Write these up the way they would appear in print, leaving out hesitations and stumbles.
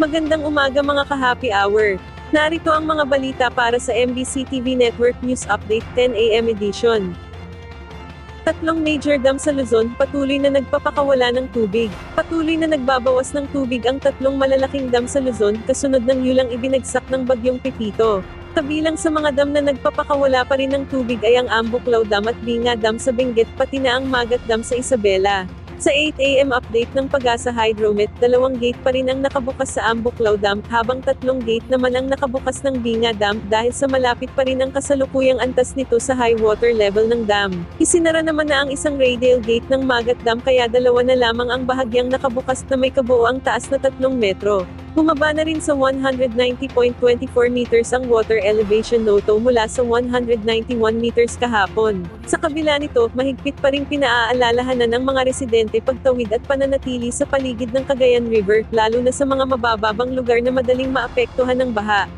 Magandang umaga mga ka-happy hour. Narito ang mga balita para sa MBC TV Network News Update 10 AM edition. Tatlong major dam sa Luzon patuloy na nagpapakawala ng tubig. Patuloy na nagbabawas ng tubig ang tatlong malalaking dam sa Luzon kasunod ng yulang ibinagsak ng bagyong Pepito. Kabilang sa mga dam na nagpapakawala pa rin ng tubig ay ang Ambuklaw Dam at Binga Dam sa Benguet pati na ang Magat Dam sa Isabela. Sa 8 AM update ng Pag-asa Hydromet, 2 gate pa rin ang nakabukas sa Ambuklaw Dam, habang 3 gate naman ang nakabukas ng Binga Dam, dahil sa malapit pa rin ang kasalukuyang antas nito sa high water level ng dam. Isinara naman na ang isang radial gate ng Magat Dam kaya 2 na lamang ang bahagyang nakabukas na may kabuoang taas na 3 metro. Bumaba na rin sa 190.24 meters ang water elevation noto mula sa 191 meters kahapon. Sa kabila nito, mahigpit pa ring pinaaalalahanan ng mga residente pagtawid at pananatili sa paligid ng Cagayan River, lalo na sa mga mabababang lugar na madaling maapektuhan ng baha.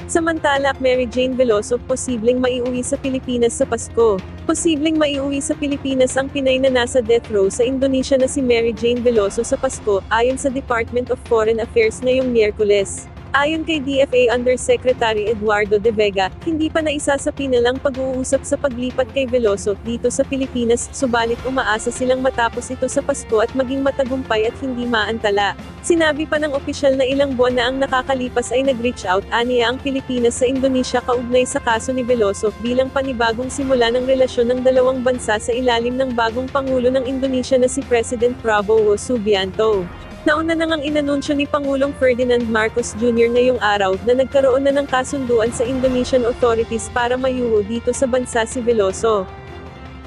Samantala, Mary Jane Veloso posibleng maiuwi sa Pilipinas sa Pasko. Posibleng maiuwi sa Pilipinas ang Pinay na nasa death row sa Indonesia na si Mary Jane Veloso sa Pasko, ayon sa Department of Foreign Affairs ngayong Miyerkules. Ayon kay DFA Undersecretary Eduardo De Vega, hindi pa naisa sa pinalang pag-uusap sa paglipat kay Veloso dito sa Pilipinas, subalit umaasa silang matapos ito sa Pasko at maging matagumpay at hindi maantala. Sinabi pa ng opisyal na ilang buwan na ang nakakalipas ay nag-reach out aniya ang Pilipinas sa Indonesia kaugnay sa kaso ni Veloso bilang panibagong simula ng relasyon ng dalawang bansa sa ilalim ng bagong Pangulo ng Indonesia na si President Prabowo Subianto. Nauna nang inanunsyo ni Pangulong Ferdinand Marcos Jr. ngayong araw na nagkaroon na ng kasunduan sa Indonesian authorities para mayuho dito sa bansa si Veloso.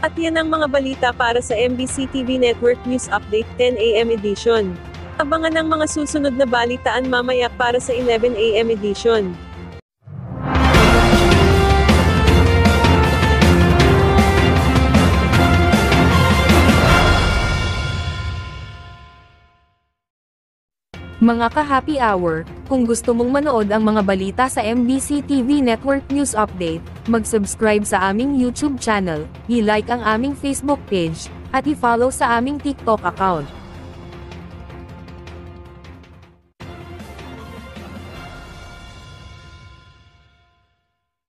At yan ang mga balita para sa MBC TV Network News Update 10 AM edition. Abangan ang mga susunod na balitaan mamaya para sa 11 AM edition. Mga ka-happy hour, kung gusto mong manood ang mga balita sa MBC TV Network News Update, mag-subscribe sa aming YouTube channel, i-like ang aming Facebook page, at i-follow sa aming TikTok account.